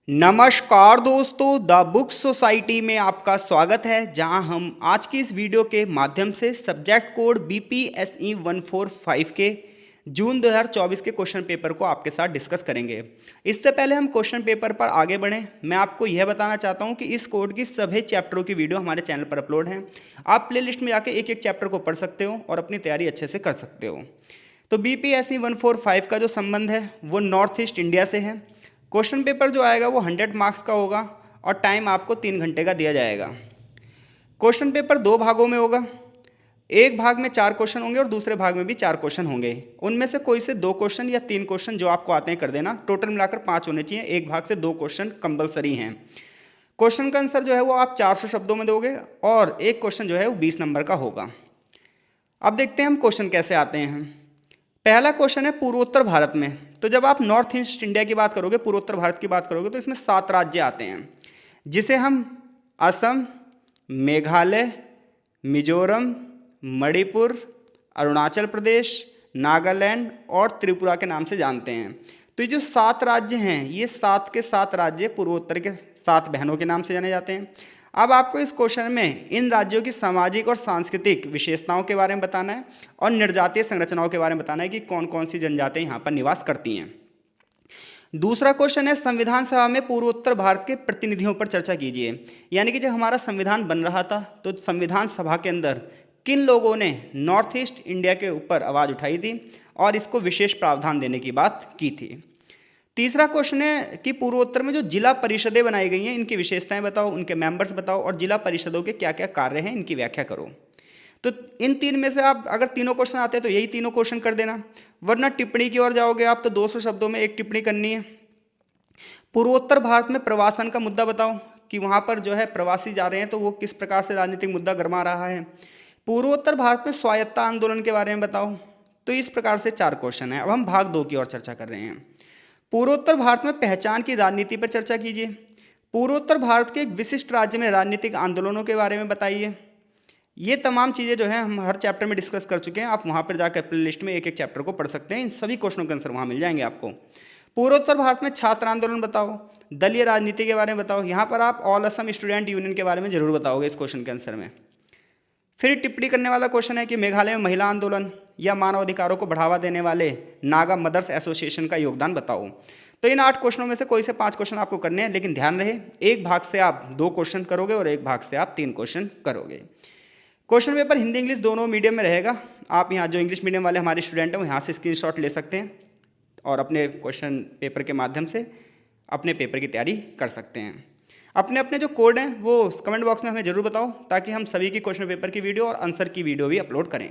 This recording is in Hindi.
नमस्कार दोस्तों, द बुक सोसाइटी में आपका स्वागत है। जहां हम आज की इस वीडियो के माध्यम से सब्जेक्ट कोड BPSE 145 के जून 2024 के क्वेश्चन पेपर को आपके साथ डिस्कस करेंगे। इससे पहले हम क्वेश्चन पेपर पर आगे बढ़ें, मैं आपको यह बताना चाहता हूं कि इस कोड की सभी चैप्टरों की वीडियो हमारे चैनल पर अपलोड हैं। आप प्लेलिस्ट में जाके एक एक चैप्टर को पढ़ सकते हो और अपनी तैयारी अच्छे से कर सकते हो। तो BPSE 145 का जो संबंध है वो नॉर्थ ईस्ट इंडिया से है। क्वेश्चन पेपर जो आएगा वो 100 मार्क्स का होगा और टाइम आपको 3 घंटे का दिया जाएगा। क्वेश्चन पेपर 2 भागों में होगा। एक भाग में 4 क्वेश्चन होंगे और दूसरे भाग में भी 4 क्वेश्चन होंगे। उनमें से कोई से 2 क्वेश्चन या 3 क्वेश्चन जो आपको आते हैं कर देना। टोटल मिलाकर 5 होने चाहिए। एक भाग से 2 क्वेश्चन कंपलसरी हैं। क्वेश्चन का आंसर जो है वो आप 400 शब्दों में दोगे और एक क्वेश्चन जो है वो 20 नंबर का होगा। अब देखते हैं हम क्वेश्चन कैसे आते हैं। पहला क्वेश्चन है पूर्वोत्तर भारत में। तो जब आप नॉर्थ ईस्ट इंडिया की बात करोगे, पूर्वोत्तर भारत की बात करोगे, तो इसमें 7 राज्य आते हैं जिसे हम असम, मेघालय, मिजोरम, मणिपुर, अरुणाचल प्रदेश, नागालैंड और त्रिपुरा के नाम से जानते हैं। तो ये जो 7 राज्य हैं, ये 7 के 7 राज्य पूर्वोत्तर के 7 बहनों के नाम से जाने जाते हैं। अब आपको इस क्वेश्चन में इन राज्यों की सामाजिक और सांस्कृतिक विशेषताओं के बारे में बताना है और निर्जातीय संरचनाओं के बारे में बताना है कि कौन कौन सी जनजातियां यहाँ पर निवास करती हैं। दूसरा क्वेश्चन है संविधान सभा में पूर्वोत्तर भारत के प्रतिनिधियों पर चर्चा कीजिए। यानी कि जब हमारा संविधान बन रहा था तो संविधान सभा के अंदर किन लोगों ने नॉर्थ ईस्ट इंडिया के ऊपर आवाज़ उठाई थी और इसको विशेष प्रावधान देने की बात की थी। तीसरा क्वेश्चन है कि पूर्वोत्तर में जो जिला परिषदें बनाई गई हैं इनकी विशेषताएं बताओ, उनके मेंबर्स बताओ और जिला परिषदों के क्या क्या कार्य हैं इनकी व्याख्या करो। तो इन 3 में से आप अगर तीनों क्वेश्चन आते हैं तो यही तीनों क्वेश्चन कर देना, वरना टिप्पणी की ओर जाओगे आप तो 200 शब्दों में एक टिप्पणी करनी है। पूर्वोत्तर भारत में प्रवासन का मुद्दा बताओ कि वहाँ पर जो है प्रवासी जा रहे हैं तो वो किस प्रकार से राजनीतिक मुद्दा गरमा रहा है। पूर्वोत्तर भारत में स्वायत्ता आंदोलन के बारे में बताओ। तो इस प्रकार से 4 क्वेश्चन है। अब हम भाग 2 की ओर चर्चा कर रहे हैं। पूर्वोत्तर भारत में पहचान की राजनीति पर चर्चा कीजिए। पूर्वोत्तर भारत के एक विशिष्ट राज्य में राजनीतिक आंदोलनों के बारे में बताइए। ये तमाम चीज़ें जो है हम हर चैप्टर में डिस्कस कर चुके हैं। आप वहाँ पर जाकर प्ले लिस्ट में एक एक चैप्टर को पढ़ सकते हैं। इन सभी क्वेश्चनों के आंसर वहाँ मिल जाएंगे आपको। पूर्वोत्तर भारत में छात्र आंदोलन बताओ, दलीय राजनीति के बारे में बताओ। यहाँ पर आप ऑल असम स्टूडेंट यूनियन के बारे में जरूर बताओगे इस क्वेश्चन के आंसर में। फिर टिप्पणी करने वाला क्वेश्चन है कि मेघालय में महिला आंदोलन या मानव अधिकारों को बढ़ावा देने वाले नागा मदर्स एसोसिएशन का योगदान बताओ। तो इन 8 क्वेश्चनों में से कोई से 5 क्वेश्चन आपको करने हैं, लेकिन ध्यान रहे एक भाग से आप 2 क्वेश्चन करोगे और एक भाग से आप 3 क्वेश्चन करोगे। क्वेश्चन पेपर हिंदी इंग्लिश दोनों मीडियम में रहेगा। आप यहाँ जो इंग्लिश मीडियम वाले हमारे स्टूडेंट हैं वो यहाँ से स्क्रीनशॉट ले सकते हैं और अपने क्वेश्चन पेपर के माध्यम से अपने पेपर की तैयारी कर सकते हैं। अपने अपने जो कोड हैं वो कमेंट बॉक्स में हमें ज़रूर बताओ ताकि हम सभी की क्वेश्चन पेपर की वीडियो और आंसर की वीडियो भी अपलोड करें।